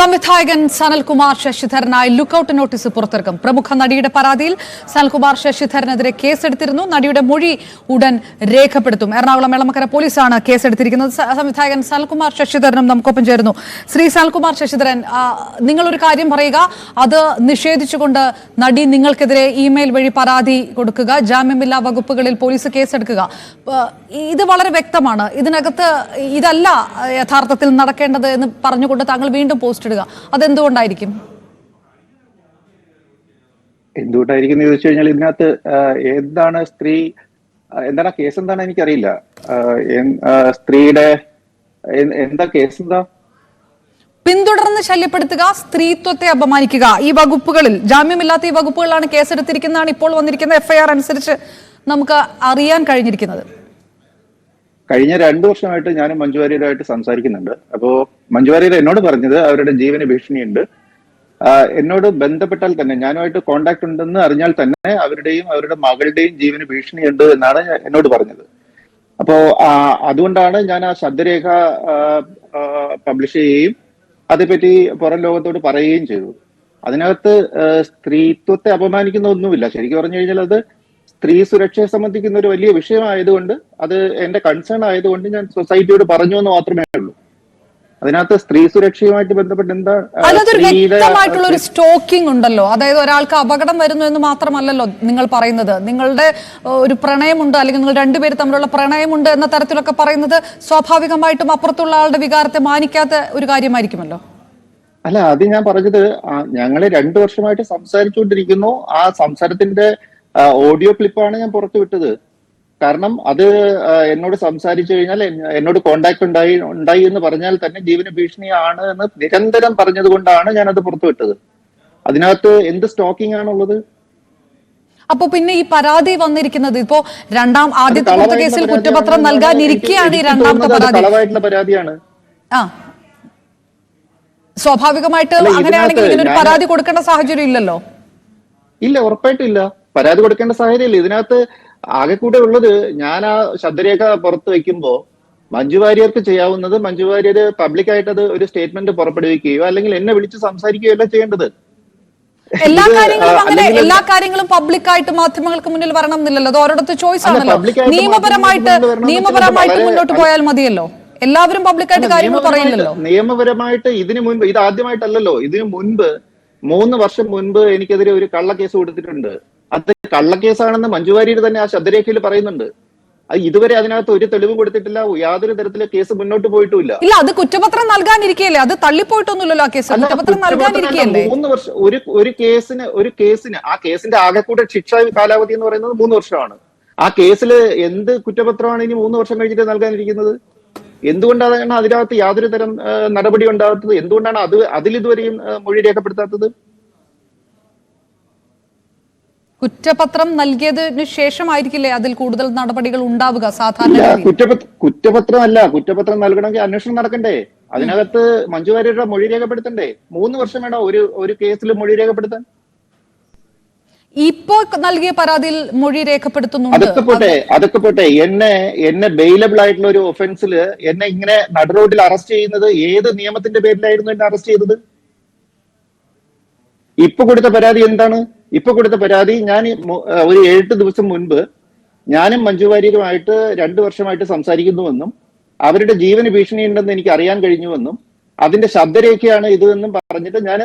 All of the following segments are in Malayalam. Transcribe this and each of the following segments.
സംവിധായകൻ സനൽകുമാർ ശശിധരനായി ലുക്കൌട്ട് നോട്ടീസ് പുറത്തിറക്കും. പ്രമുഖ നടിയുടെ പരാതിയിൽ സനൽകുമാർ ശശിധരനെതിരെ കേസെടുത്തിരുന്നു. നടിയുടെ മൊഴി ഉടൻ രേഖപ്പെടുത്തും. എറണാകുളം എളമക്കര പോലീസാണ് കേസെടുത്തിരിക്കുന്നത്. സംവിധായകൻ സനൽകുമാർ ശശിധരനും നമുക്കൊപ്പം ചേരുന്നു. ശ്രീ സനൽകുമാർ ശശിധരൻ, നിങ്ങളൊരു കാര്യം പറയുക, അത് നിഷേധിച്ചുകൊണ്ട് നടി നിങ്ങൾക്കെതിരെ ഇമെയിൽ വഴി പരാതി കൊടുക്കുക, ജാമ്യമില്ലാ വകുപ്പുകളിൽ പോലീസ് കേസെടുക്കുക. ഇത് വളരെ വ്യക്തമാണ്. ഇതിനകത്ത് ഇതല്ല യഥാർത്ഥത്തിൽ നടക്കേണ്ടത് എന്ന് പറഞ്ഞുകൊണ്ട് താങ്കൾ വീണ്ടും പോസ്റ്റ് ഇടുക. അതെന്തുകൊണ്ടായിരിക്കും? എന്തുകൊണ്ടായിരിക്കും എന്ന് ചോദിച്ചു കഴിഞ്ഞാൽ ഇതിനകത്ത് എന്താണ് സ്ത്രീ, എന്താണ് കേസ്, എന്താണ് എനിക്കറിയില്ല. സ്ത്രീയുടെ എന്താ കേസ്? എന്താ? പിന്തുടർന്ന് ശല്യപ്പെടുത്തുക, സ്ത്രീത്വത്തെ അപമാനിക്കുക. ഈ വകുപ്പുകളിൽ, ജാമ്യമില്ലാത്ത ഈ വകുപ്പുകളിലാണ് കേസെടുത്തിരിക്കുന്നതാണ് ഇപ്പോൾ വന്നിരിക്കുന്ന FIR അനുസരിച്ച് നമുക്ക് അറിയാൻ കഴിഞ്ഞിരിക്കുന്നത്. കഴിഞ്ഞ 2 വർഷമായിട്ട് ഞാനും മഞ്ജു വാര്യരുമായിട്ട് സംസാരിക്കുന്നുണ്ട്. അപ്പോ മഞ്ജു വാര്യർ എന്നോട് പറഞ്ഞത് അവരുടെ ജീവന് ഭീഷണിയുണ്ട്. എന്നോട് ബന്ധപ്പെട്ടാൽ തന്നെ, ഞാനുമായിട്ട് കോണ്ടാക്ട് ഉണ്ടെന്ന് അറിഞ്ഞാൽ തന്നെ അവരുടെയും അവരുടെ മകളുടെയും ജീവന് ഭീഷണിയുണ്ട് എന്നാണ് എന്നോട് പറഞ്ഞത്. അപ്പോ അതുകൊണ്ടാണ് ഞാൻ ആ ശബ്ദരേഖ പബ്ലിഷ് ചെയ്യുകയും അതേപറ്റി പുറം ലോകത്തോട് പറയുകയും ചെയ്തു. അതിനകത്ത് സ്ത്രീത്വത്തെ അപമാനിക്കുന്ന ഒന്നുമില്ല. ശരിക്കും പറഞ്ഞു കഴിഞ്ഞാൽ അത് സ്ത്രീ സുരക്ഷയെ സംബന്ധിക്കുന്ന ഒരു വലിയ വിഷയമായതുകൊണ്ട്, അത് എന്റെ കൺസേൺ ആയതുകൊണ്ട് ഞാൻ സൊസൈറ്റിയോട് പറഞ്ഞു എന്ന് മാത്രമേ ഉള്ളൂ. അതിനകത്ത് സ്ത്രീ സുരക്ഷയുമായിട്ട് ബന്ധപ്പെട്ട് എന്താ, വ്യക്തമായിട്ടുള്ള ഒരു സ്റ്റോക്കിംഗ് ഉണ്ടല്ലോ. അതായത് ഒരാൾക്ക് അപകടം വരുന്നു എന്ന് മാത്രമല്ലല്ലോ നിങ്ങൾ പറയുന്നത്. നിങ്ങളുടെ ഒരു പ്രണയമുണ്ട്, അല്ലെങ്കിൽ നിങ്ങൾ രണ്ടുപേര് തമ്മിലുള്ള പ്രണയമുണ്ട് എന്ന തരത്തിലൊക്കെ പറയുന്നത് സ്വാഭാവികമായിട്ടും അപ്പുറത്തുള്ള ആളുടെ വികാരത്തെ മാനിക്കാത്ത ഒരു കാര്യമായിരിക്കുമല്ലോ. അല്ല, അത് ഞാൻ പറഞ്ഞത്, ഞങ്ങള് 2 വർഷമായിട്ട് സംസാരിച്ചുകൊണ്ടിരിക്കുന്നു. ആ സംസാരത്തിന്റെ ഓഡിയോ ക്ലിപ്പാണ് ഞാൻ പുറത്തു വിട്ടത്. കാരണം അത് എന്നോട് സംസാരിച്ചു കഴിഞ്ഞാൽ, എന്നോട് കോണ്ടാക്ട് ഉണ്ടായി എന്ന് പറഞ്ഞാൽ തന്നെ ജീവന് ഭീഷണിയാണ് എന്ന് നിരന്തരം പറഞ്ഞത് കൊണ്ടാണ് ഞാൻ അത് പുറത്തു വിട്ടത്. അതിനകത്ത് എന്ത് സ്റ്റോക്കിംഗ് ആണുള്ളത്? അപ്പൊ പിന്നെ ഈ പരാതി വന്നിരിക്കുന്നത് ഇപ്പോ ആദ്യത്തെ കേസിൽ കുറ്റപത്രം നൽകാനിരിക്കെയാണ് ഈ രണ്ടാമത്തെ കളവായിട്ടുള്ള പരാതിയാണ്. സ്വാഭാവികമായിട്ട് അങ്ങനെയാണെങ്കിൽ ഇതിനൊരു പരാതി കൊടുക്കേണ്ട സാഹചര്യം ഇല്ലല്ലോ. ഇല്ല, ഉറപ്പായിട്ടും ഇല്ല. പരാതി കൊടുക്കേണ്ട സാഹചര്യമില്ല. ഇതിനകത്ത് ആകെ കൂടെ ഉള്ളത്, ഞാൻ ആ ശബ്ദരേഖ പുറത്ത് വെക്കുമ്പോ മഞ്ജു വാര്യർക്ക് ചെയ്യാവുന്നത്, മഞ്ജു വാര്യർ പബ്ലിക്കായിട്ട് അത് ഒരു സ്റ്റേറ്റ്മെന്റ് പുറപ്പെടുവിക്കുകയോ അല്ലെങ്കിൽ എന്നെ വിളിച്ച് സംസാരിക്കുകയോ അല്ല ചെയ്യേണ്ടത്. എല്ലാ കാര്യങ്ങളും പബ്ലിക്കായിട്ട് മാധ്യമങ്ങൾക്ക് മുന്നിൽ വരണം എന്നില്ലല്ലോ. അത് ഓരോടത്ത് ചോയ്സ് ആണല്ലോ. നിയമപരമായിട്ട് മുന്നോട്ട് പോയാൽ മതിയല്ലോ. എല്ലാവരും പബ്ലിക്കായിട്ട് കാര്യങ്ങൾ പറയില്ലല്ലോ. നിയമപരമായിട്ട് ഇതിനു മുൻപ്, ഇത് ആദ്യമായിട്ടല്ലല്ലോ. ഇതിനു മുൻപ് 3 വർഷം മുൻപ് എനിക്കെതിരെ ഒരു കള്ളക്കേസ് കൊടുത്തിട്ടുണ്ട്. അത് കള്ളക്കേസാണെന്ന് മഞ്ജു വാര്യർ തന്നെ ആ ശബ്ദരേഖയിൽ പറയുന്നുണ്ട്. അത് ഇതുവരെ അതിനകത്ത് ഒരു തെളിവ് കൊടുത്തിട്ടില്ല. യാതൊരു തരത്തിലെ കേസ് മുന്നോട്ട് പോയിട്ടുമില്ല. ഇല്ല, അത് കുറ്റപത്രം നൽകാനിരിക്കുകയല്ലേ, അത് തള്ളിപ്പോയിട്ടൊന്നുമില്ലല്ലോ. ആ കേസ് കുറ്റപത്രം നൽകാനിരിക്കുകയല്ലേ. 3 വർഷം ഒരു കേസിന് ആ കേസിന്റെ ആകെക്കൂടെ ശിക്ഷാ കാലാവധി എന്ന് പറയുന്നത് 3 വർഷമാണ്. ആ കേസിൽ എന്ത് കുറ്റപത്രമാണ് ഇനി 3 വർഷം കഴിഞ്ഞിട്ട് നൽകാനിരിക്കുന്നത്? എന്തുകൊണ്ടാണ് അതിനകത്ത് യാതൊരു തരം നടപടി ഉണ്ടാകാത്തത്? എന്തുകൊണ്ടാണ് അതിലിതുവരെയും മൊഴി രേഖപ്പെടുത്താത്തത്? കുറ്റപത്രം നൽകിയതിനു ശേഷമായിരിക്കില്ലേ അതിൽ കൂടുതൽ നടപടികൾ ഉണ്ടാവുക സാധാരണ? കുറ്റപത്രമല്ല, കുറ്റപത്രം നൽകണമെങ്കിൽ അന്വേഷണം നടക്കണ്ടേ? അതിനകത്ത് മഞ്ജു വാര്യരുടെ മൊഴി രേഖപ്പെടുത്തണ്ടേ? 3 വർഷം വേണോ ഒരു കേസിൽ മൊഴി രേഖപ്പെടുത്താൻ? ഇപ്പോ നൽകിയ പരാതിയിൽ മൊഴി രേഖപ്പെടുത്തുന്നുണ്ട്. അതൊക്കെ പോട്ടെ. എന്നെ ബെയിലബിൾ ആയിട്ടുള്ള ഒരു ഒഫൻസിൽ എന്നെ ഇങ്ങനെ നടുറോഡിൽ അറസ്റ്റ് ചെയ്യുന്നത് ഏത് നിയമത്തിന്റെ പേരിലായിരുന്നു എന്നെ അറസ്റ്റ് ചെയ്തത്? ഇപ്പൊ കൊടുത്ത പരാതി എന്താണ്? ഇപ്പൊ കൊടുത്ത പരാതി, ഞാൻ ഒരു 7 ദിവസം മുൻപ് ഞാനും മഞ്ജു വാര്യരുമായിട്ട് 2 വർഷമായിട്ട് സംസാരിക്കുന്നുവെന്നും അവരുടെ ജീവന് ഭീഷണി ഉണ്ടെന്ന് എനിക്ക് അറിയാൻ കഴിഞ്ഞുവെന്നും അതിന്റെ ശബ്ദരേഖയാണ് ഇത് എന്നും പറഞ്ഞിട്ട് ഞാൻ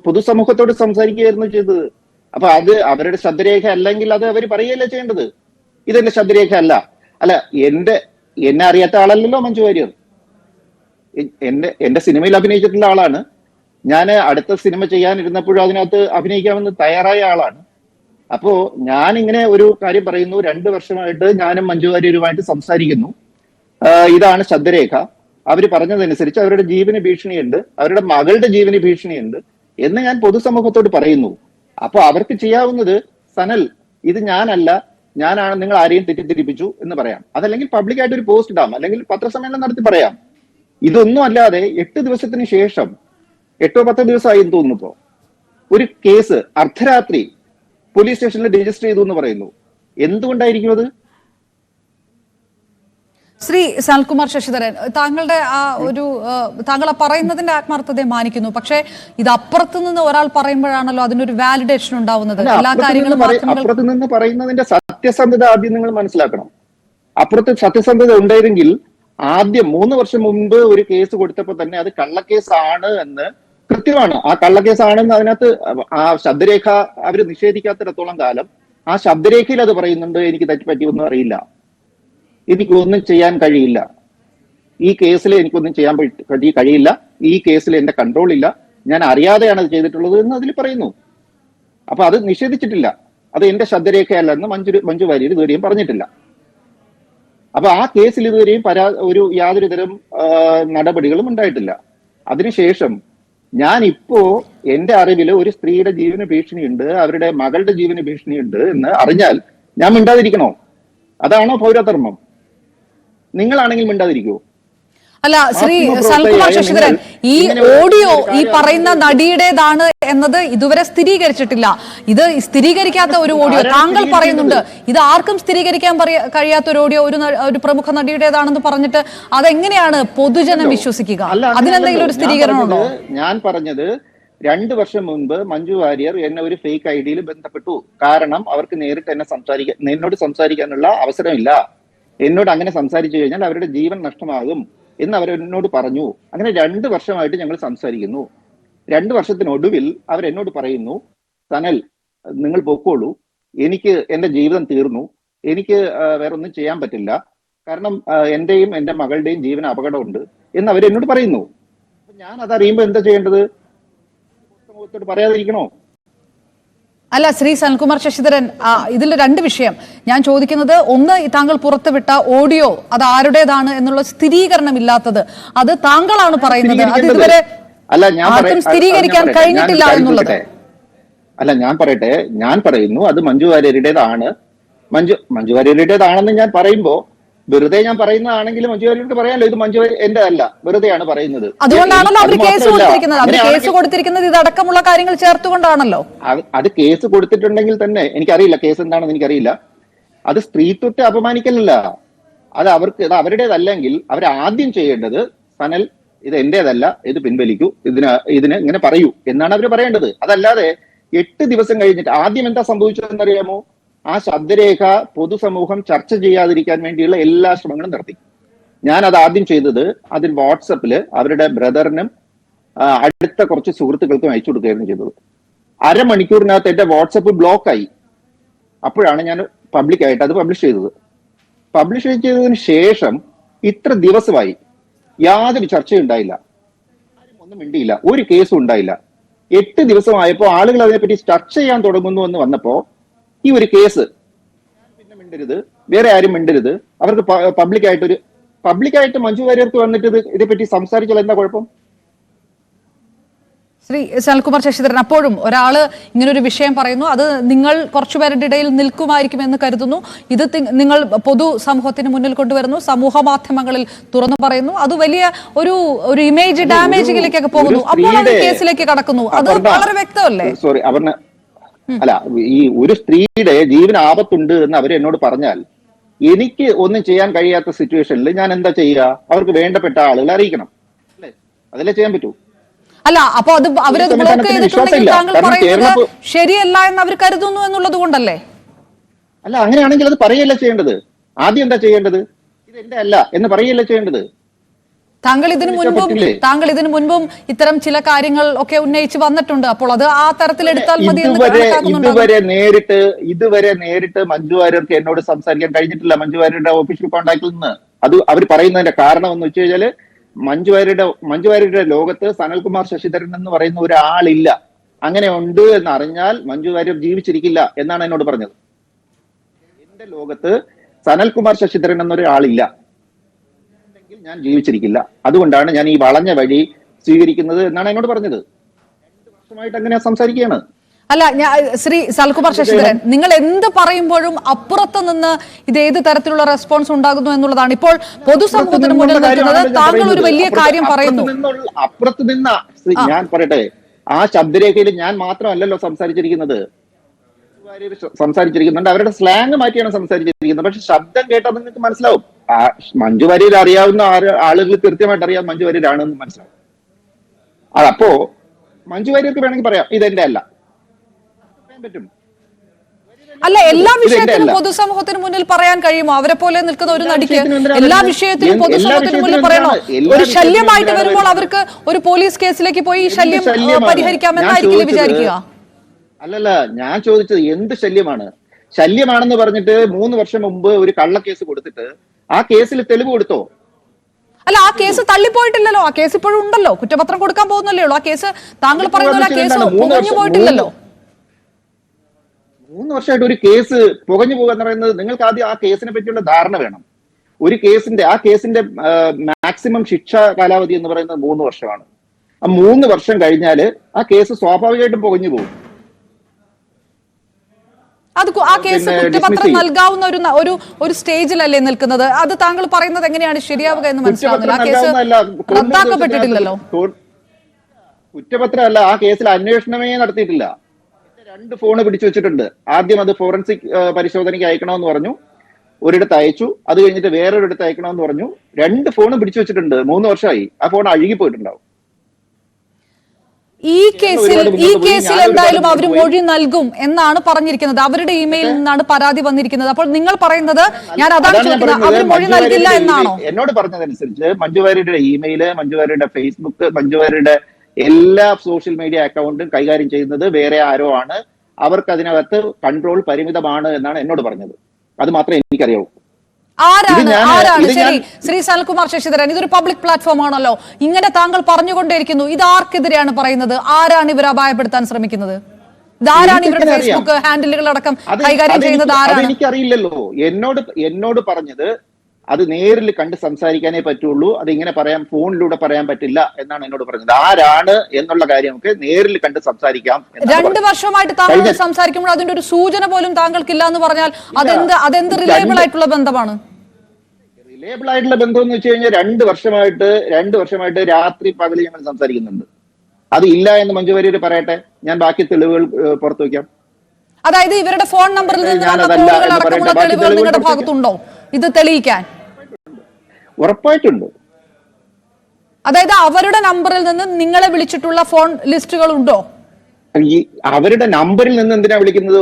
പൊതുസമൂഹത്തോട് സംസാരിക്കുകയായിരുന്നു ചെയ്തത്. അപ്പൊ അത് അവരുടെ ശബ്ദരേഖ അല്ലെങ്കിൽ അത് അവർ പറയുകയല്ലേ ചെയ്യേണ്ടത്? ഇതെന്റെ ശബ്ദരേഖ അല്ല. എന്നെ അറിയാത്ത ആളല്ലല്ലോ മഞ്ജു വാര്യർ. എന്റെ സിനിമയിൽ അഭിനയിച്ചിട്ടുള്ള ആളാണ്. ഞാൻ അടുത്ത സിനിമ ചെയ്യാനിരുന്നപ്പോഴും അതിനകത്ത് അഭിനയിക്കാമെന്ന് തയ്യാറായ ആളാണ്. അപ്പോ ഞാൻ ഇങ്ങനെ ഒരു കാര്യം പറയുന്നു, 2 വർഷമായിട്ട് ഞാനും മഞ്ജു വാര്യരുമായിട്ട് സംസാരിക്കുന്നു, ഇതാണ് ശബ്ദരേഖ, അവര് പറഞ്ഞതനുസരിച്ച് അവരുടെ ജീവന് ഭീഷണിയുണ്ട്, അവരുടെ മകളുടെ ജീവന് ഭീഷണിയുണ്ട് എന്ന് ഞാൻ പൊതുസമൂഹത്തോട് പറയുന്നു. അപ്പൊ അവർക്ക് ചെയ്യാവുന്നത്, സനൽ ഇത് ഞാനല്ല, ഞാനാണ്, നിങ്ങൾ ആരെയും തെറ്റിദ്ധരിപ്പിച്ചു എന്ന് പറയാം. അതല്ലെങ്കിൽ പബ്ലിക്കായിട്ട് ഒരു പോസ്റ്റ് ഇടാം, അല്ലെങ്കിൽ പത്രസമ്മേളനം നടത്തി പറയാം. ഇതൊന്നും അല്ലാതെ 8 ദിവസത്തിന് ശേഷം, 8 10 ദിവസമായി എന്ന് തോന്നുന്നു, ഒരു കേസ് അർദ്ധരാത്രി പോലീസ് സ്റ്റേഷനിൽ രജിസ്റ്റർ ചെയ്തു എന്ന് പറയുന്നു. എന്തുകൊണ്ടായിരിക്കും അത്? ശ്രീ സനൽകുമാർ ശശിധരൻ, താങ്കളുടെ ആ ഒരു താങ്കൾ പറയുന്നതിന്റെ ആത്മാർത്ഥതയെ മാനിക്കുന്നു. പക്ഷേ ഇത് അപ്പുറത്ത് നിന്ന് ഒരാൾ പറയുമ്പോഴാണല്ലോ അതിനൊരു വാലിഡേഷൻ ഉണ്ടാവുന്നത്. എല്ലാ കാര്യങ്ങളും അപ്പുറത്ത് നിന്ന് പറയുന്നതിന്റെ സത്യസന്ധത ആദ്യം നിങ്ങൾ മനസ്സിലാക്കണം. അപ്പുറത്ത് സത്യസന്ധത ഉണ്ടായിരുന്നെങ്കിൽ ആദ്യം 3 വർഷം മുമ്പ് ഒരു കേസ് കൊടുത്തപ്പോൾ തന്നെ അത് കള്ളക്കേസാണ് എന്ന് കൃത്യമാണ്. ആ കള്ളക്കേസാണെന്ന് അതിനകത്ത് ആ ശബ്ദരേഖ അവർ നിഷേധിക്കാത്തിടത്തോളം കാലം ആ ശബ്ദരേഖയിൽ അത് പറയുന്നുണ്ട്. എനിക്ക് തെറ്റുപറ്റിയൊന്നും അറിയില്ല, എനിക്കൊന്നും ചെയ്യാൻ കഴിയില്ല, ഈ കേസിൽ എനിക്കൊന്നും ചെയ്യാൻ കഴിയില്ല, ഈ കേസിൽ എന്റെ കൺട്രോൾ ഇല്ല, ഞാൻ അറിയാതെയാണ് അത് ചെയ്തിട്ടുള്ളത് എന്ന് അതിൽ പറയുന്നു. അപ്പൊ അത് നിഷേധിച്ചിട്ടില്ല. അത് എന്റെ ശബ്ദരേഖയല്ലെന്ന് മഞ്ജു വാര്യർ ഇതുവരെയും പറഞ്ഞിട്ടില്ല. അപ്പൊ ആ കേസിൽ ഇതുവരെയും യാതൊരു തരം നടപടികളും ഉണ്ടായിട്ടില്ല. അതിനുശേഷം ഞാൻ ഇപ്പോ എന്റെ അറിവില് ഒരു സ്ത്രീയുടെ ജീവന് ഭീഷണിയുണ്ട്, അവരുടെ മകളുടെ ജീവന് ഭീഷണിയുണ്ട് എന്ന് അറിഞ്ഞാൽ ഞാൻ മിണ്ടാതിരിക്കണോ? അതാണോ പൗരധർമ്മം? നിങ്ങളാണെങ്കിൽ മിണ്ടാതിരിക്കുവോ? അല്ല, ശ്രീ സനൽകുമാർ ശശിധരൻ, ഈ ഓഡിയോ ഈ പറയുന്ന നടിയുടേതാണ് എന്നത് ഇതുവരെ സ്ഥിരീകരിച്ചിട്ടില്ല. ഇത് സ്ഥിരീകരിക്കാത്ത ഒരു ഓഡിയോ താങ്കൾ പറയുന്നുണ്ട്. ഇത് ആർക്കും സ്ഥിരീകരിക്കാൻ കഴിയാത്ത ഒരു ഓഡിയോ ഒരു പ്രമുഖ നടിയുടേതാണെന്ന് പറഞ്ഞിട്ട് അതെങ്ങനെയാണ് പൊതുജനം വിശ്വസിക്കുക? അതിനെന്തെങ്കിലും ഒരു സ്ഥിരീകരണം ഉണ്ടോ? ഞാൻ പറഞ്ഞത് 2 വർഷം മുൻപ് മഞ്ജു വാര്യർ എന്നെ ഒരു ഫേക്ക് ഐഡിയിൽ ബന്ധപ്പെട്ടു. കാരണം അവർക്ക് നേരിട്ട് എന്നോട് സംസാരിക്കാനുള്ള അവസരമില്ല. എന്നോട് അങ്ങനെ സംസാരിച്ചു കഴിഞ്ഞാൽ അവരുടെ ജീവൻ നഷ്ടമാകും എന്ന് അവരെന്നോട് പറഞ്ഞു. അങ്ങനെ 2 വർഷമായിട്ട് ഞങ്ങൾ സംസാരിക്കുന്നു. 2 വർഷത്തിനൊടുവിൽ അവരെന്നോട് പറയുന്നു, സനൽ നിങ്ങൾ പൊക്കോളൂ, എനിക്ക് എന്റെ ജീവിതം തീർന്നു, എനിക്ക് വേറൊന്നും ചെയ്യാൻ പറ്റില്ല, കാരണം എന്റെയും എന്റെ മകളുടെയും ജീവന് അപകടമുണ്ട് എന്ന് അവരെന്നോട് പറയുന്നു. ഞാൻ അതറിയുമ്പോ എന്താ ചെയ്യേണ്ടത്? സമൂഹത്തോട് പറയാതിരിക്കണോ? അല്ല, ശ്രീ സനൽകുമാർ ശശിധരൻ, ഇതിൽ 2 വിഷയം ഞാൻ ചോദിക്കുന്നത്. ഒന്ന്, താങ്കൾ പുറത്തുവിട്ട ഓഡിയോ അത് ആരുടേതാണ് എന്നുള്ള സ്ഥിരീകരണം ഇല്ലാത്തത്, അത് താങ്കളാണ് പറയുന്നത്. അത് ഇതുവരെ ആർക്കും സ്ഥിരീകരിക്കാൻ കഴിഞ്ഞിട്ടില്ല എന്നുള്ളത്. അല്ല, ഞാൻ പറയുന്നു അത് മഞ്ജു വാര്യരുടേതാണ്. മഞ്ജു വാര്യരുടേതാണെന്ന് ഞാൻ പറയുമ്പോ വെറുതെ ഞാൻ പറയുന്നതാണെങ്കിലും മഞ്ജു വാര്യർക്ക് പറയാമല്ലോ, ഇത് മഞ്ജു വാര്യർ എന്റെ അല്ല, വെറുതെയാണ് പറയുന്നത്. അതുകൊണ്ടാണല്ലോ അവർ കേസ് കൊടുത്തിരിക്കുന്നത്. അവർ കേസ് കൊടുത്തിരിക്കുന്നത് ഇതടക്കമുള്ള കാര്യങ്ങൾ ചേർത്തുകൊണ്ടാണല്ലോ. അത് കേസ് കൊടുത്തിട്ടുണ്ടെങ്കിൽ തന്നെ എനിക്കറിയില്ല, കേസ് എന്താണെന്ന് എനിക്കറിയില്ല. അത് സ്ത്രീത്വത്തെ അപമാനിക്കലല്ല. അത് അവരുടേതല്ലെങ്കിൽ അവർ ആദ്യം ചെയ്യേണ്ടത്, സനൽ ഇത് എന്റേതല്ല, ഇത് പിൻവലിക്കൂ, ഇതിന് ഇങ്ങനെ പറയൂ എന്നാണ് അവർ പറയേണ്ടത്. അതല്ലാതെ 8 ദിവസം കഴിഞ്ഞിട്ട് ആദ്യം എന്താ സംഭവിച്ചതെന്നറിയാമോ? ആ ശബ്ദരേഖ പൊതുസമൂഹം ചർച്ച ചെയ്യാതിരിക്കാൻ വേണ്ടിയുള്ള എല്ലാ ശ്രമങ്ങളും നടത്തി. ഞാൻ അത് ആദ്യം ചെയ്തത് അതിൽ വാട്സപ്പില് അവരുടെ ബ്രദറിനും അടുത്ത കുറച്ച് സുഹൃത്തുക്കൾക്കും അയച്ചു കൊടുക്കുകയായിരുന്നു ചെയ്തത്. അരമണിക്കൂറിനകത്ത് എന്റെ വാട്സപ്പ് ബ്ലോക്കായി. അപ്പോഴാണ് ഞാൻ പബ്ലിക്കായിട്ട് അത് പബ്ലിഷ് ചെയ്തത്. പബ്ലിഷ് ചെയ്തതിന് ശേഷം ഇത്ര ദിവസമായി യാതൊരു ചർച്ചയുണ്ടായില്ല, ആരും ഒന്നും മിണ്ടിയില്ല, ഒരു കേസും ഉണ്ടായില്ല. 8 ദിവസമായപ്പോൾ ആളുകൾ അതിനെപ്പറ്റി ചർച്ച ചെയ്യാൻ തുടങ്ങുന്നു എന്ന് വന്നപ്പോ ഈ ഒരു കേസ് പിന്നെ മിണ്ടരുത്, വേറെ ആരും മിണ്ടരുത്, അവർക്ക് പബ്ലിക്കായിട്ട് മഞ്ജു വാര്യർക്ക് വന്നിട്ട് ഇതേപ്പറ്റി സംസാരിച്ചാൽ എന്താ കുഴപ്പം? ശ്രീ സനൽകുമാർ ശശിധരൻ, അപ്പോഴും ഒരാള് ഇങ്ങനൊരു വിഷയം പറയുന്നു, അത് നിങ്ങൾ കുറച്ചുപേരുടെ ഇടയിൽ നിൽക്കുമായിരിക്കും എന്ന് കരുതുന്നു, ഇത് നിങ്ങൾ പൊതുസമൂഹത്തിന് മുന്നിൽ കൊണ്ടുവരുന്നു, സമൂഹ മാധ്യമങ്ങളിൽ തുറന്നു പറയുന്നു, അത് വലിയ ഒരു ഇമേജ് ഡാമേജിങ്ങിലേക്കൊക്കെ പോകുന്നു, അപ്പോൾ അത് കേസിലേക്ക് കടക്കുന്നു. അത് വളരെ വ്യക്തമല്ലേ? സോറി, അല്ല, ഈ ഒരു സ്ത്രീയുടെ ജീവന് ആപത്തുണ്ട് എന്ന് അവർ എന്നോട് പറഞ്ഞാൽ എനിക്ക് ഒന്നും ചെയ്യാൻ കഴിയാത്ത സിറ്റുവേഷനിൽ ഞാൻ എന്താ ചെയ്യുക? അവർക്ക് വേണ്ടപ്പെട്ട ആളുകൾ അറിയിക്കണം, അല്ലേ? അതല്ലേ ചെയ്യാൻ പറ്റൂ. അല്ല, അപ്പൊ അവരത് ബ്ലോക്ക് ചെയ്തിട്ടുണ്ടെങ്കിൽ താങ്കൾ പറയുന്നത് ശരിയല്ല എന്ന് അവർ കരുതുന്നു എന്നുള്ളത് കൊണ്ടല്ലേ? അല്ല, അങ്ങനെയാണെങ്കിൽ അത് പറയല്ല ചെയ്യേണ്ടത്. ആദ്യം എന്താ ചെയ്യേണ്ടത്? ഇത് എന്റെ അല്ല എന്ന് പറയല്ല ചെയ്യേണ്ടത്. താങ്കൾ ഇതിനു മുൻപും ഇത്തരം ചില കാര്യങ്ങൾ ഒക്കെ ഉന്നയിച്ച് വന്നിട്ടുണ്ട്. അപ്പോൾ അത് ആ തരത്തിൽ എടുത്താൽ മതി. ഇതുവരെ നേരിട്ട് മഞ്ജു വാര്യർക്ക് എന്നോട് സംസാരിക്കാൻ കഴിഞ്ഞിട്ടില്ല. മഞ്ജു വാര്യരുടെ ഒഫീഷ്യൽ കോൺടാക്റ്റിൽ നിന്ന് അത് അവർ പറയുന്നതിന്റെ കാരണം എന്ന് വെച്ച് കഴിഞ്ഞാല് മഞ്ജു വാര്യരുടെ ലോകത്ത് സനൽകുമാർ ശശിധരൻ എന്ന് പറയുന്ന ഒരാളില്ല. അങ്ങനെ ഉണ്ട് എന്ന് അറിഞ്ഞാൽ മഞ്ജു വാര്യർ ജീവിച്ചിരിക്കില്ല എന്നാണ് എന്നോട് പറഞ്ഞത്. എന്റെ ലോകത്ത് സനൽകുമാർ ശശിധരൻ എന്നൊരാളില്ല, ഞാൻ ജീവിച്ചിരിക്കില്ല, അതുകൊണ്ടാണ് ഞാൻ ഈ വളഞ്ഞ വഴി സ്വീകരിക്കുന്നത് എന്നാണ് എന്നോട് പറഞ്ഞത്. 2 വർഷമായിട്ട് അങ്ങനെ സംസാരിക്കുകയാണ്. അല്ല, ശ്രീ സനൽകുമാർ ശശിധരൻ, നിങ്ങൾ എന്ത് പറയുമ്പോഴും അപ്പുറത്ത് നിന്ന് ഇത് ഏത് തരത്തിലുള്ള റെസ്പോൺസ് ഉണ്ടാകുന്നു എന്നുള്ളതാണ് ഇപ്പോൾ പൊതുസമൂഹത്തിന് മുന്നിൽ നിൽക്കുന്നത്. താങ്കൾ ഒരു വലിയ കാര്യം പറയുന്നു. അപ്പുറത്ത് നിന്ന് ഞാൻ പറയട്ടെ, ആ ശബ്ദരേഖയിൽ ഞാൻ മാത്രമല്ലല്ലോ സംസാരിച്ചിരിക്കുന്നത്. വാര്യർ സംസാരിച്ചിരിക്കുന്നുണ്ട്. അവരുടെ സ്ലാങ് മാറ്റിയാണ് സംസാരിച്ചിരിക്കുന്നത്. പക്ഷെ ശബ്ദം കേട്ടാൽ നിങ്ങൾക്ക് മനസ്സിലാവും. മഞ്ജു വാര്യർ അറിയാവുന്ന ആളുകൾ കൃത്യമായിട്ട് അറിയാം മഞ്ജു വാര്യരാണെന്ന് മനസ്സിലാവും. അതപ്പോ മഞ്ജു വാര്യർക്ക് വേണമെങ്കിൽ പറയാം ഇതെന്റെ അല്ല, പറയാൻ പറ്റും. അല്ല, എല്ലാ വിഷയത്തിലും പൊതുസമൂഹത്തിന് മുന്നിൽ പറയാൻ കഴിയുമോ? അവരെ പോലെ നിൽക്കുന്ന ഒരു നടിക്ക് എല്ലാ വിഷയത്തിലും പൊതുസമൂഹത്തിന് മുന്നിൽ പറയണോ? ഒരു ശല്യമായിട്ട് വരുമ്പോൾ അവർക്ക് ഒരു പോലീസ് കേസിലേക്ക് പോയി ശല്യം പരിഹരിക്കാമെന്നായിരിക്കില്ലേ വിചാരിക്കുക? അല്ലല്ല, ഞാൻ ചോദിച്ചത് എന്ത് ശല്യമാണ്? ശല്യമാണെന്ന് പറഞ്ഞിട്ട് 3 വർഷം മുമ്പ് ഒരു കള്ളക്കേസ് കൊടുത്തിട്ട് ആ കേസിൽ തെളിവ് കൊടുത്തോ? അല്ല, ആ കേസ് തള്ളിപ്പോയിട്ടില്ലല്ലോ. ആ കേസ് ഇപ്പോഴും ഉണ്ടല്ലോ. കുറ്റപത്രം കൊടുക്കാൻ പോകുന്നല്ലേ ഉള്ളൂ. ആ കേസ് താങ്കൾ പറയുന്ന കേസ് പുകഞ്ഞു പോയിട്ടില്ലല്ലോ. 3 വർഷമായിട്ട് ഒരു കേസ് പുകഞ്ഞു പോകുക എന്ന് പറയുന്നത്, നിങ്ങൾക്ക് ആദ്യം ആ കേസിനെ പറ്റിയുള്ള ധാരണ വേണം. ഒരു കേസിന്റെ മാക്സിമം ശിക്ഷാ കാലാവധി എന്ന് പറയുന്നത് 3 വർഷമാണ്. ആ 3 വർഷം കഴിഞ്ഞാല് ആ കേസ് സ്വാഭാവികമായിട്ടും പുകഞ്ഞു പോകും. ആ കേസ് കുറ്റപത്രം നൽകാവുന്ന ഒരു സ്റ്റേജിലല്ലേ നിൽക്കുന്നത്? അത് താങ്കൾ പറയുന്നത് എങ്ങനെയാണ് ശരിയാവുക എന്ന് മനസ്സിലാവുന്നില്ല. ആ കേസ് റദ്ദാക്കപ്പെട്ടിട്ടില്ലല്ലോ. കുറ്റപത്രമല്ല, ആ കേസിൽ അന്വേഷണമേ നടത്തിയിട്ടില്ല. 2 ഫോണ് പിടിച്ചു വെച്ചിട്ടുണ്ട്. ആദ്യം അത് ഫോറൻസിക് പരിശോധനയ്ക്ക് അയക്കണമെന്ന് പറഞ്ഞു, ഒരിടത്ത് അയച്ചു. അത് കഴിഞ്ഞിട്ട് വേറൊരിടത്ത് അയക്കണമെന്ന് പറഞ്ഞു. 2 ഫോണ് പിടിച്ചു വെച്ചിട്ടുണ്ട്. 3 വർഷമായി. ആ ഫോൺ അഴുകിപ്പോയിട്ടുണ്ടാവും. ഈ കേസിൽ എന്തായാലും അവർ മൊഴി നൽകും എന്നാണ് പറഞ്ഞിരിക്കുന്നത്. അവരുടെ ഇമെയിലിൽ നിന്നാണ് പരാതി വന്നിരിക്കുന്നത്. അപ്പോൾ നിങ്ങൾ പറയുന്നത്, ഞാൻ അതാണ് ചോദിക്കുന്നത്, അവർ മൊഴി നൽകില്ല എന്നാണോ? എന്നോട് പറഞ്ഞതനുസരിച്ച് മഞ്ജു വാര്യരുടെ ഇമെയില്, മഞ്ജു വാര്യരുടെ ഫേസ്ബുക്ക്, മഞ്ജു വാര്യരുടെ എല്ലാ സോഷ്യൽ മീഡിയ അക്കൗണ്ടും കൈകാര്യം ചെയ്യുന്നത് വേറെ ആരോ ആണ്. അവർക്ക് അതിനകത്ത് കൺട്രോൾ പരിമിതമാണ് എന്നാണ് എന്നോട് പറഞ്ഞത്. അത് മാത്രമേ എനിക്കറിയാവൂ. ആരാണ്? ശരി, ശ്രീ സനൽകുമാർ ശശിധരൻ, ഇതൊരു പബ്ലിക് പ്ലാറ്റ്ഫോം ആണല്ലോ. ഇങ്ങനെ താങ്കൾ പറഞ്ഞുകൊണ്ടേയിരിക്കുന്നു. ഇത് ആർക്കെതിരെയാണ് പറയുന്നത്? ആരാണ് ഇവരെ അപായപ്പെടുത്താൻ ശ്രമിക്കുന്നത്? ഇതാരാണ് ഇവരുടെ ഫേസ്ബുക്ക് ഹാൻഡിലുകൾ അടക്കം കൈകാര്യം ചെയ്യുന്നത്? ആരാണ്? എനിക്കറിയില്ലല്ലോ. എന്നോട് പറഞ്ഞത് അത് നേരിൽ കണ്ട് സംസാരിക്കാനേ പറ്റുള്ളൂ, അത് ഇങ്ങനെ പറയാം, ഫോണിലൂടെ പറയാൻ പറ്റില്ല എന്നാണ് എന്നോട് പറഞ്ഞത്. ആരാണ് എന്നുള്ള കാര്യം നമുക്ക് നേരിൽ കണ്ട് സംസാരിക്കാം. 2 വർഷമായിട്ട് താങ്കൾ സംസാരിക്കുമ്പോൾ അതിന്റെ ഒരു സൂചന പോലും താങ്കൾക്കില്ല എന്ന് പറഞ്ഞാൽ അതെന്ത് റിലയബിൾ ആയിട്ടുള്ള ബന്ധമാണ്? റിലയബിൾ ആയിട്ടുള്ള ബന്ധം എന്ന് വെച്ച് കഴിഞ്ഞാൽ 2 വർഷമായിട്ട് രാത്രി പകല് ഞങ്ങൾ സംസാരിക്കുന്നുണ്ട്. അത് ഇല്ല എന്ന് മഞ്ജു വാര്യർ പറയട്ടെ, ഞാൻ ബാക്കി തെളിവുകൾ പുറത്തു വയ്ക്കാം. അതായത് ഇവരുടെ ഫോൺ നമ്പറിൽ നിന്ന് അടക്കമുള്ള തെളിവുകൾ നിങ്ങളുടെ ഭാഗത്തുണ്ടോ ഇത് തെളിയിക്കാൻ? ഉറപ്പായിട്ടുണ്ട്. അതായത് അവരുടെ നമ്പറിൽ നിന്ന് നിങ്ങളെ വിളിച്ചിട്ടുള്ള ഫോൺ ലിസ്റ്റുകൾ ഉണ്ടോ? അവരുടെ നമ്പറിൽ നിന്ന് എന്തിനാ വിളിക്കുന്നത്?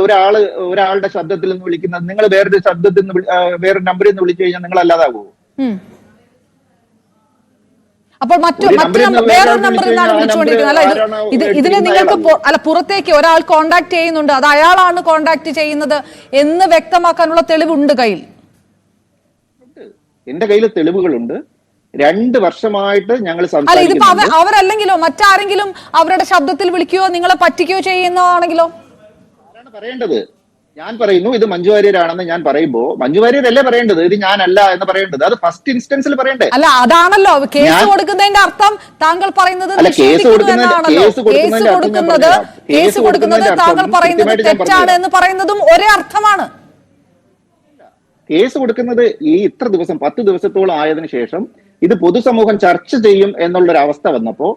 ഒരാളുടെ ശബ്ദത്തിൽ നിന്ന് വിളിക്കുന്നത്. നിങ്ങൾ വേറൊരു ശബ്ദത്തിൽ നിന്ന് വേറെ നമ്പറിൽ നിന്ന് വിളിച്ചു കഴിഞ്ഞാൽ നിങ്ങൾ അല്ലാതാകുമോ? അപ്പോൾ വേറൊരു നമ്പറിൽ നിന്നാണ് വിളിച്ചുകൊണ്ടിരിക്കുന്നത്. അല്ല, ഇതിന് നിങ്ങൾക്ക് പുറത്തേക്ക് ഒരാൾ കോണ്ടാക്ട് ചെയ്യുന്നുണ്ട്, അത് അയാളാണ് കോണ്ടാക്ട് ചെയ്യുന്നത് എന്ന് വ്യക്തമാക്കാനുള്ള തെളിവുണ്ട് കയ്യിൽ? എന്റെ കയ്യിൽ തെളിവുകളുണ്ട്. 2 വർഷമായിട്ട് ഞങ്ങൾ ഇതിപ്പോ അവരല്ലെങ്കിലോ മറ്റാരെങ്കിലും അവരുടെ ശബ്ദത്തിൽ വിളിക്കുകയോ നിങ്ങളെ പറ്റിക്കുകയോ ചെയ്യുന്നതാണെങ്കിലോ? ആരാണ് പറയേണ്ടത്? ഞാൻ പറയുന്നു ഇത് മഞ്ജു വാര്യരാണെന്ന്. ഞാൻ പറയുമ്പോ മഞ്ജു വാര്യരല്ലേ പറയേണ്ടത്, ഇത് ഞാനല്ല എന്ന് പറയേണ്ടത്. അത് ഫസ്റ്റ് ഇൻസ്റ്റൻസിൽ പറയണ്ടേ? അല്ല, അതാണല്ലോ കേസ് കൊടുക്കുന്നതിന്റെ അർത്ഥം. താങ്കൾ പറയുന്നത് കേസ് കൊടുക്കുന്നത് താങ്കൾ പറയുന്നത് തെറ്റാണ് എന്ന് പറയുന്നതും ഒരേ അർത്ഥമാണ്. കേസ് കൊടുക്കുന്നത് ഈ ഇത്ര ദിവസം 10 ദിവസത്തോളം ആയതിനു ശേഷം ഇത് പൊതുസമൂഹം ചർച്ച ചെയ്യും എന്നുള്ളൊരു അവസ്ഥ വന്നപ്പോ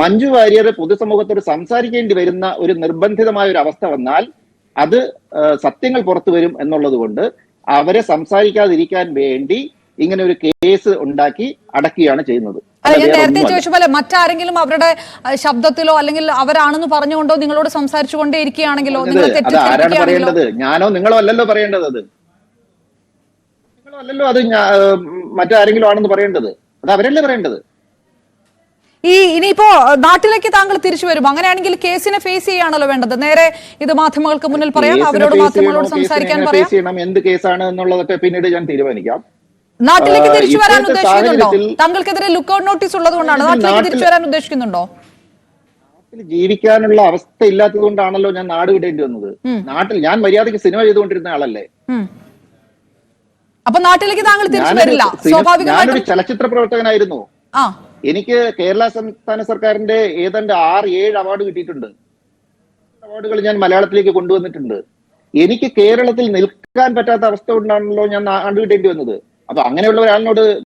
മഞ്ജു വാര്യർ പൊതുസമൂഹത്തോട് സംസാരിക്കേണ്ടി വരുന്ന ഒരു നിർബന്ധിതമായ ഒരു അവസ്ഥ വന്നാൽ അത് സത്യങ്ങൾ പുറത്തു വരും എന്നുള്ളത് കൊണ്ട് അവരെ സംസാരിക്കാതിരിക്കാൻ വേണ്ടി ഇങ്ങനെ ഒരു കേസ് ഉണ്ടാക്കി അടക്കുകയാണ് ചെയ്യുന്നത്. ഞാൻ നേരത്തെ ചോദിച്ച പോലെ മറ്റാരെങ്കിലും അവരുടെ ശബ്ദത്തിലോ അല്ലെങ്കിൽ അവരാണെന്ന് പറഞ്ഞുകൊണ്ടോ നിങ്ങളോട് സംസാരിച്ചു കൊണ്ടേ ഇരിക്കുകയാണെങ്കിലോ? ആരാണ് പറയേണ്ടത്? ഞാനോ നിങ്ങളോ അല്ലല്ലോ പറയേണ്ടത്. നിങ്ങളല്ലോ അത് മറ്റാരെങ്കിലും ആണെന്ന് പറയേണ്ടത്. അത് അവരല്ലേ പറയേണ്ടത്. ഇനിയിപ്പോ നാട്ടിലേക്ക് താങ്കൾ തിരിച്ചു വരും, അങ്ങനെയാണെങ്കിൽ കേസിനെ ഫേസ് ചെയ്യാണല്ലോ വേണ്ടത്. നേരെ ഇത് മാധ്യമങ്ങൾക്ക് മുന്നിൽ പറയാം, അവരോട് മാധ്യമങ്ങളോട് സംസാരിക്കാൻ പറയാം. എന്ത് കേസാണ് എന്നുള്ളതൊക്കെ പിന്നീട് ഞാൻ തീരുമാനിക്കാം. നാട്ടിലേക്ക് തിരിച്ചു വരാൻ ഉദ്ദേശിക്കുന്നുണ്ടോ? താങ്കൾക്കെതിരെ ലുക്കൌട്ട് നോട്ടീസ് ഉള്ളത് കൊണ്ടാണ് നാട്ടിലേക്ക് തിരിച്ചു വരാൻ ഉദ്ദേശിക്കുന്നുണ്ടോ? നാട്ടിൽ ജീവിക്കാനുള്ള അവസ്ഥ ഇല്ലാത്തത് കൊണ്ടാണല്ലോ ഞാൻ നാട് വിടേണ്ടി വന്നത്. നാട്ടിൽ ഞാൻ മര്യാദയ്ക്ക് സിനിമ ചെയ്തുകൊണ്ടിരുന്ന ആളല്ലേ. അപ്പൊ നാട്ടിലേക്ക് താങ്കൾ തിരിച്ചു വരില്ല സ്വാഭാവികമായിട്ടും? ഞാനൊരു ചലച്ചിത്ര പ്രവർത്തകനായിരുന്നു. എനിക്ക് കേരള സംസ്ഥാന സർക്കാരിന്റെ ഏതാണ്ട് 6-7 അവാർഡ് കിട്ടിയിട്ടുണ്ട്. അവാർഡുകൾ ഞാൻ മലയാളത്തിലേക്ക് കൊണ്ടുവന്നിട്ടുണ്ട്. എനിക്ക് കേരളത്തിൽ നിൽക്കാൻ പറ്റാത്ത അവസ്ഥ കൊണ്ടാണല്ലോ ഞാൻ നാട് വിടേണ്ടി വന്നത്. അപ്പൊ അങ്ങനെയുള്ള ഒരാളിനോട്